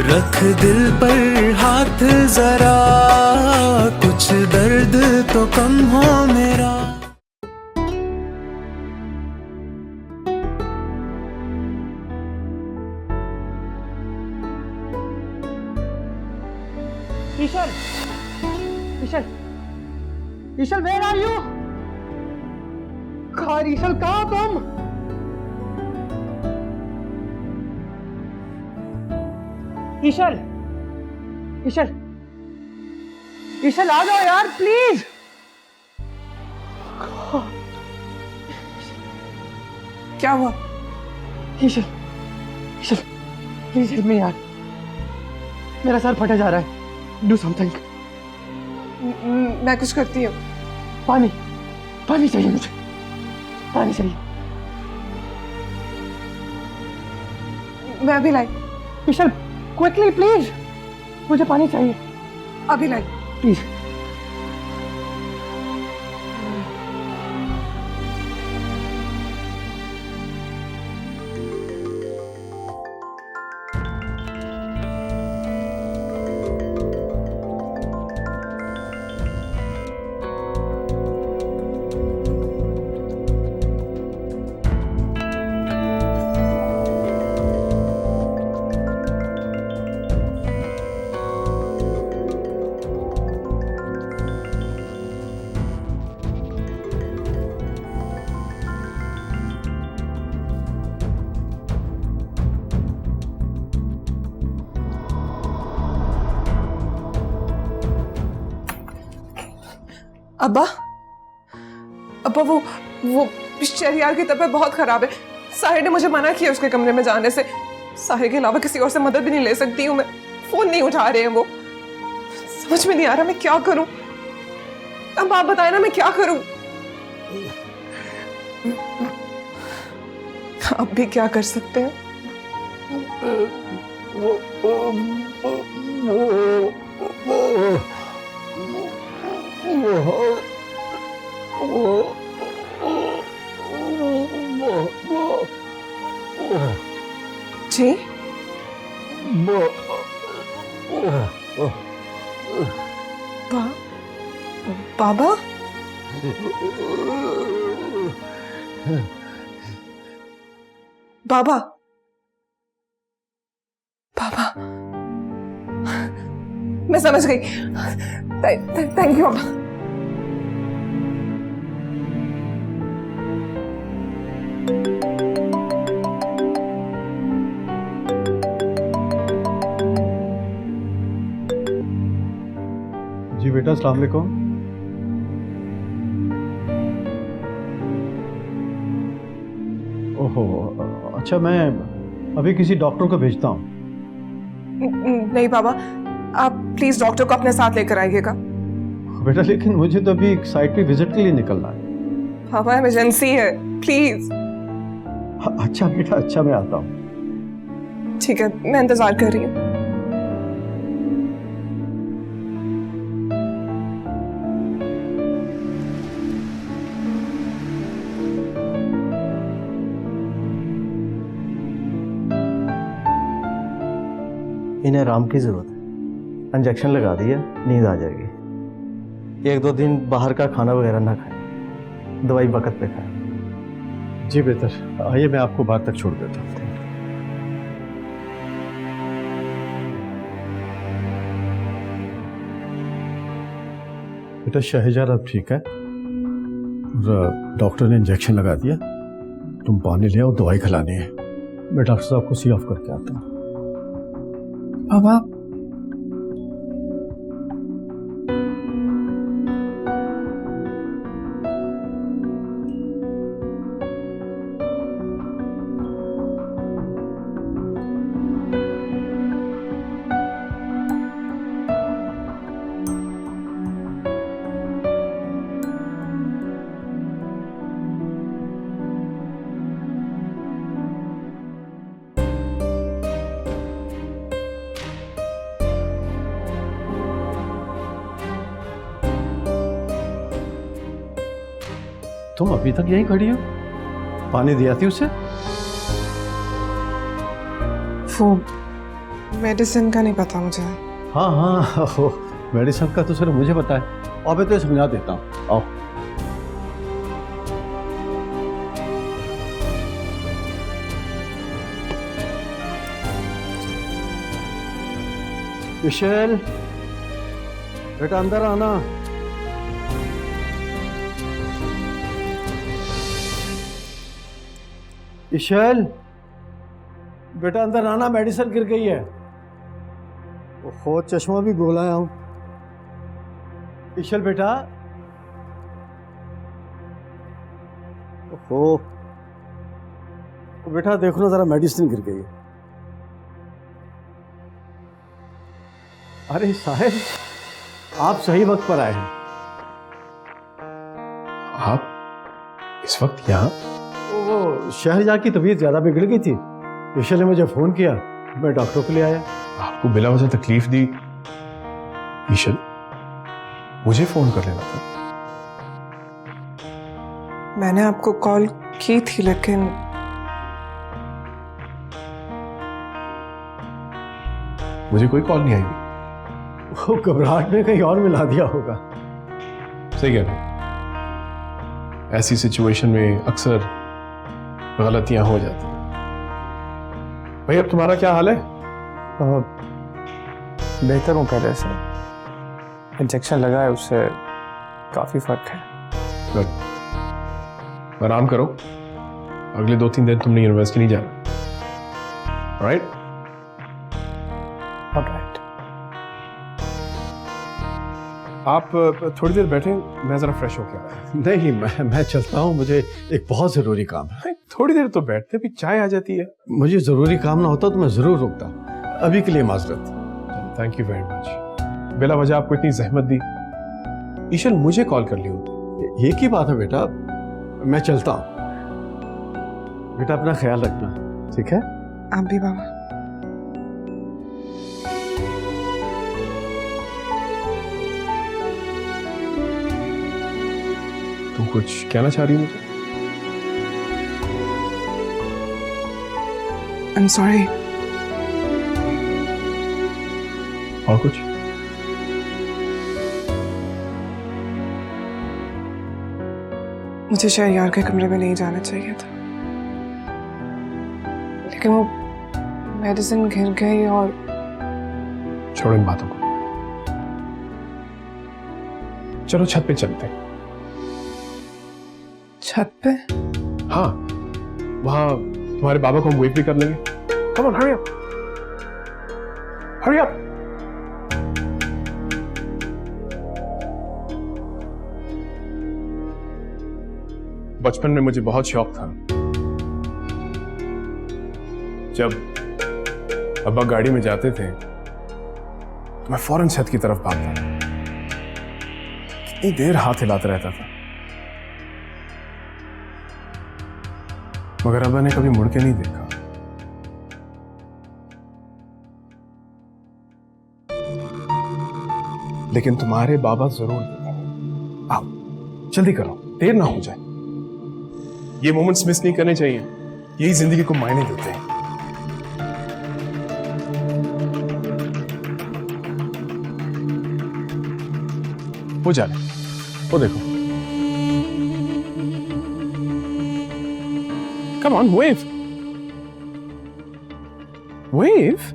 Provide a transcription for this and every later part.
रख दिल पर हाथ जरा, कुछ दर्द तो कम हो मेरा। ईशल, ईशल, ईशल, where are you? कहाँ ईशल, कहाँ तुम? ईशल, ईशल, ईशल आ जाओ यार प्लीज। क्या हुआ? ईशल, ईशल, प्लीज हेल्प मी यार, मेरा सर फटा जा रहा है, डू समथिंग। मैं कुछ करती हूँ। पानी, पानी चाहिए मुझे, पानी चाहिए। मैं अभी लाई, ईशल क्विकली प्लीज, मुझे पानी चाहिए अभी लाई। प्लीज। अब्बा, अब्बा वो शहरियार की तबीयत बहुत खराब है। साहिर ने मुझे मना किया उसके कमरे में जाने से। साहिर के अलावा किसी और से मदद भी नहीं ले सकती हूँ मैं। फोन नहीं उठा रहे हैं वो। समझ में नहीं आ रहा मैं क्या करूं। अब आप बताएं ना मैं क्या करूं। आप भी क्या कर सकते हैं? जी बाबा, बाबा, बाबा, मैं समझ गई। थैंक यू बाबा। जी बेटा, अस्सलाम वालेकुम। ओहो, अच्छा मैं अभी किसी डॉक्टर को भेजता हूँ। नहीं बाबा, आप प्लीज डॉक्टर को अपने साथ लेकर आइएगा। बेटा लेकिन मुझे तो अभी एक साइट पे विजिट के लिए निकलना है। बाबा इमरजेंसी है, प्लीज। अच्छा बेटा, अच्छा मैं आता हूँ। ठीक है, मैं इंतजार कर रही हूँ। इन्हें आराम की ज़रूरत है। इंजेक्शन लगा दिया, नींद आ जाएगी। 1-2 दिन बाहर का खाना वगैरह ना खाएं, दवाई वक्त पे खाएं। जी बेहतर, आइए मैं आपको बाहर तक छोड़ देता हूँ। बेटा शहजाद अब ठीक है और डॉक्टर ने इंजेक्शन लगा दिया। तुम पानी ले आओ, दवाई खिलानी है। मैं डॉक्टर साहब को सी ऑफ करके आता हूँ। बाबा, तुम अभी तक यहीं खड़ी हो? पानी दिया थी उसे? मेडिसिन का नहीं पता मुझे। हाँ हाँ, मेडिसिन का तो सिर्फ मुझे पता है, और मैं तो समझा देता हूँ। आओ। इशल, बेटा अंदर आना। इशल, बेटा अंदर आना, मेडिसिन गिर गई है। ओहो, चश्मा भी गोलाया हूं। इशल बेटा, ओहो, बेटा देखो ना जरा, मेडिसिन गिर गई है। अरे साहिब, आप सही वक्त पर आए हैं। आप इस वक्त यहाँ? वो शहरजा की तबीयत ज्यादा बिगड़ गई थी, इशल ने मुझे फोन किया, मैं डॉक्टर को ले आया। आपको बिला वजह तकलीफ दी? ईशल, मुझे फोन कर लेना था। मैंने आपको कॉल की थी लेकिन मुझे कोई कॉल नहीं आई। वो घबराहट में कहीं और मिला दिया होगा। सही कह रहे हैं। ऐसी सिचुएशन में अक्सर गलतियां हो जाती हैं। भाई अब तुम्हारा क्या हाल है? बेहतर हूँ पहले से। इंजेक्शन लगा है, उससे काफ़ी फर्क है। गुड, आराम करो। अगले 2-3 दिन तुमने यूनिवर्सिटी नहीं जाना, राइट? ऑलराइट। आप थोड़ी देर बैठे, मैं जरा फ्रेश होके आता हूं। नहीं, मैं चलता हूँ, मुझे एक बहुत जरूरी काम है। नहीं, थोड़ी देर तो बैठते, भी चाय आ जाती है। मुझे जरूरी काम ना होता तो मैं जरूर रुकता। अभी के लिए माजरत। Thank you very much. बिला वजह आपको इतनी जहमत दी। ईशल, मुझे कॉल कर ली होती। ये की बात है बेटा, मैं चलता हूँ। बेटा अपना ख्याल रखना, ठीक है? आप भी बाबा। तुम कुछ कहना चाह रही हो मुझे? I'm sorry। और कुछ? मुझे शहरयार के कमरे में नहीं जाना चाहिए था, लेकिन वो मेडिसिन गिर गई और छोड़ो इन बातों को, चलो छत पे चलते हैं। छत पे? हाँ, वहां तुम्हारे बाबा को हम वेट भी कर लेंगे। Come on, hurry up, hurry up. बचपन में मुझे बहुत शौक था, जब अब्बा गाड़ी में जाते थे तो मैं फौरन छत की तरफ भागता था। कितनी देर हाथ हिलाता रहता था, मगर अब्बा ने कभी मुड़ के नहीं देखा। लेकिन तुम्हारे बाबा जरूर देखा। आओ जल्दी करो, देर ना हो जाए। ये मोमेंट्स मिस नहीं करने चाहिए, यही जिंदगी को मायने देते हैं। वो जा रहे, वो देखो। Come on, wave. Wave?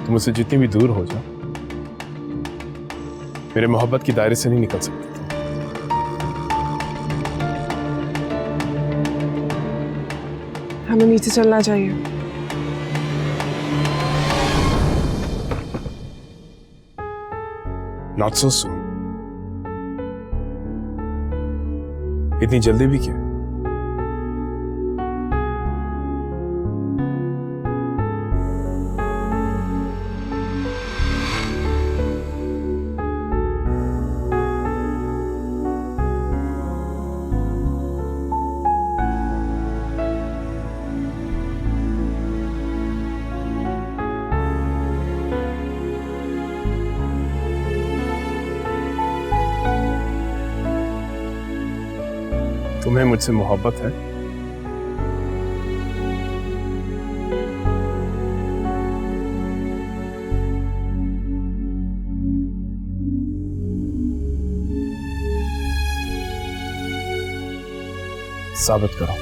तुम मुझसे जितनी भी दूर हो जाओ, मेरे मोहब्बत की दायरे से नहीं निकल सकते। हमें नीचे चलना चाहिए। Not so soon. इतनी जल्दी भी क्या? तुम्हें मुझसे मोहब्बत है? साबित करो।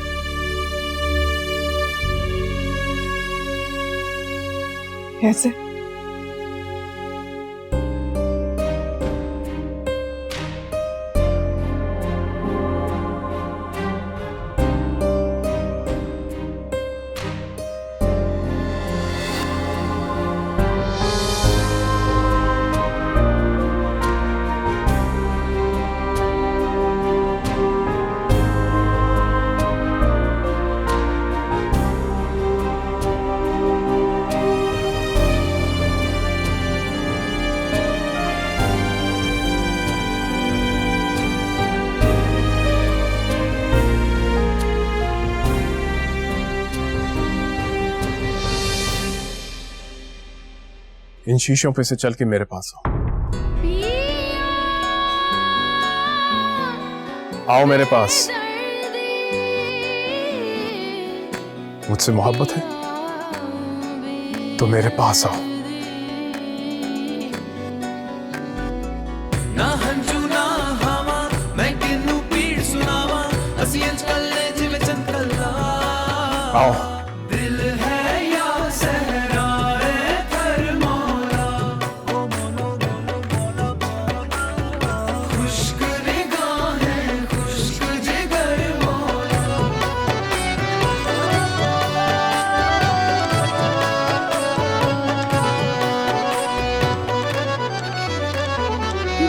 कैसे? इन शीशों पे से चल के मेरे पास आओ। आओ मेरे पास। मुझसे मोहब्बत है तो मेरे पास आओ। ना हंजू ना हवा मैं किन्नू पीड़ सुनावा असी अंचले जिवे चंकला आओ। दिल है या सहरा है थर मोरा ओ मोनो मोनो मोनो खुश्क निगाहें खुश्क जिगर मोरा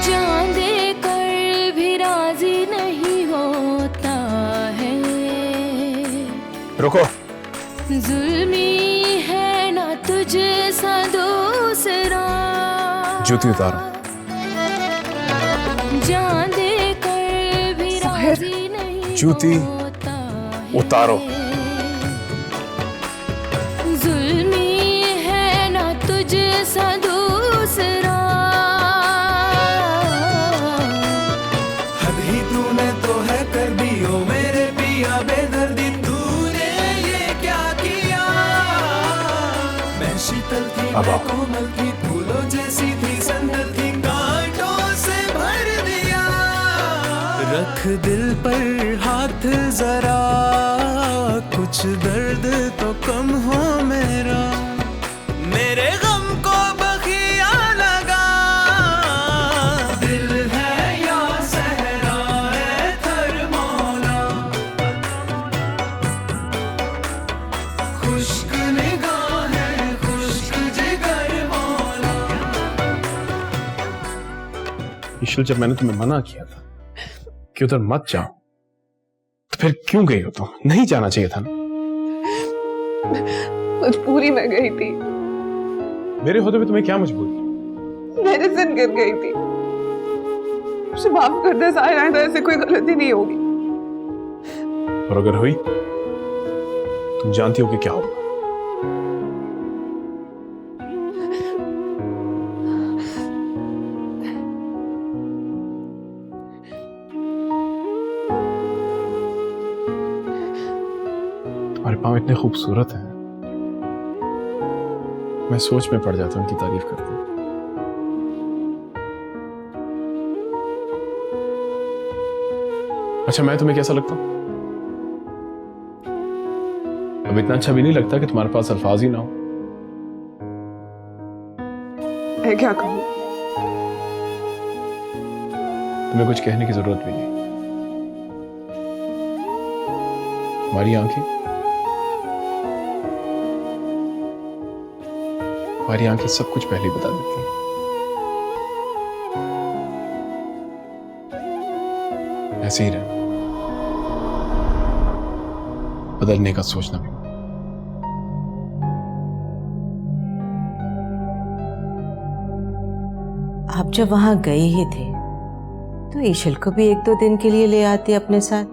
जान दे कर भी राजी नहीं होता है, रुको। जुल्मी है ना तुझे सा दूसरा। जूती उतारो। जान दे कर भी साहिर, राजी नहीं जूती होता है। उतारो। जुल्मी है ना तुझे सा दूसरा। हद ही तूने तो है कर दी ओ मेरे पिया बेदर्दी तूने ये क्या किया मैं शीतल थी अब मैं आओ। कोमल थी फूलों जैसी थी संदल थी कांटों से भर दिया रख दिल पर हाथ जरा कुछ दर्द तो कम हो मेरा मेरे गम को बखिया लगा दिल है या सहरा है थर मौला खुश्क निगाहें खुश्क जिगर मौला ईशल, जब मैंने तुम्हें मना किया था कि उधर मत जाओ तो फिर क्यों गई हो तुम? नहीं जाना चाहिए था ना। मजबूरी में गई थी, मेरे होते हुए तुम्हें क्या मजबूरी? मेरे जिद गिर गई थी। मुझे माफ कर दे साहिर, आइंदा ऐसे कोई गलती नहीं होगी। और अगर हुई तुम जानती हो कि क्या होगा। तुम्हारे पाँव इतने खूबसूरत हैं, मैं सोच में पड़ जाता हूं उनकी तारीफ करते हैं। अच्छा, मैं तुम्हें कैसा लगता हूं? अब इतना अच्छा भी नहीं लगता कि तुम्हारे पास अल्फाज ही ना हो। मैं क्या कहूँ? तुम्हें कुछ कहने की जरूरत भी नहीं। तुम्हारी आंखें सब कुछ पहले ही बता देती हैं। ऐसे ही रहना, बदलने का सोचना भी। आप जब वहां गए ही थे तो ईशल को भी 1-2 दिन के लिए ले आते अपने साथ।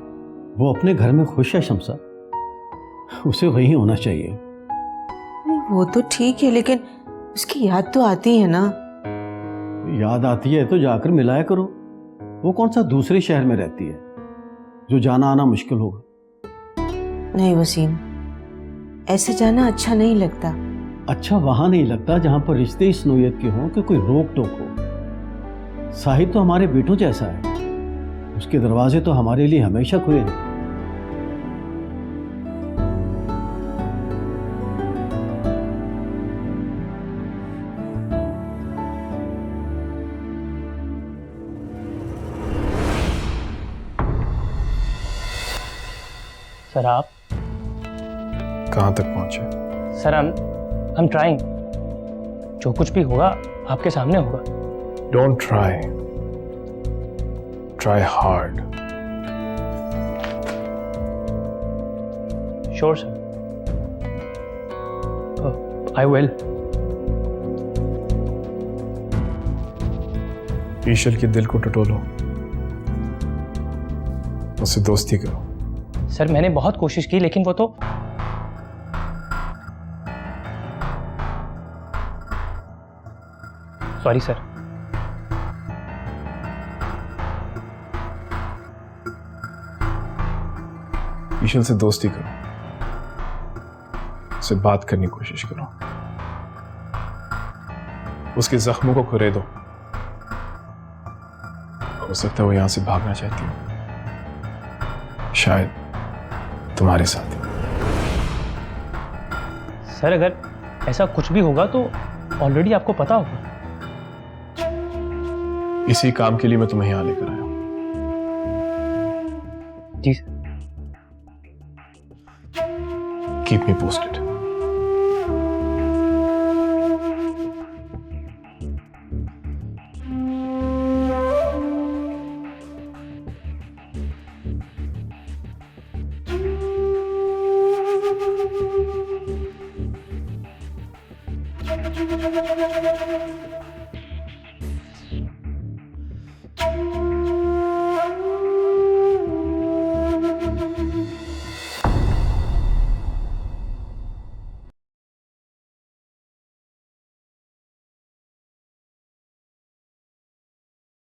वो अपने घर में खुश है शमसा, उसे वही होना चाहिए। नहीं, वो तो ठीक है, लेकिन उसकी याद तो आती है ना। याद आती है तो जाकर मिलाया करो। वो कौन सा दूसरे शहर में रहती है? जो जाना आना मुश्किल होगा। नहीं वसीम, ऐसे जाना अच्छा नहीं लगता। अच्छा वहां नहीं लगता जहां पर रिश्ते इस नोयत के हों कि कोई रोक टोक हो। साहिद तो हमारे बेटों जैसा है, उसके दरवाजे तो हमारे लिए हमेशा खुले हैं। सर आप कहाँ तक पहुंचे? सर हम ट्राइंग, जो कुछ भी होगा आपके सामने होगा। Don't try, try hard. Sure sir, I will. Ishal के दिल को टटोलो, उससे दोस्ती करो। सर मैंने बहुत कोशिश की लेकिन वो तो सॉरी सर। ईशल से दोस्ती करो, उससे बात करने की कोशिश करो, उसके जख्मों को खुरेदो। हो सकता है वो यहां से भागना चाहती हो, शायद तुम्हारे साथ। सर अगर ऐसा कुछ भी होगा तो ऑलरेडी आपको पता होगा। इसी काम के लिए मैं तुम्हें यहां लेकर आया हूं। जी सर। Keep me posted.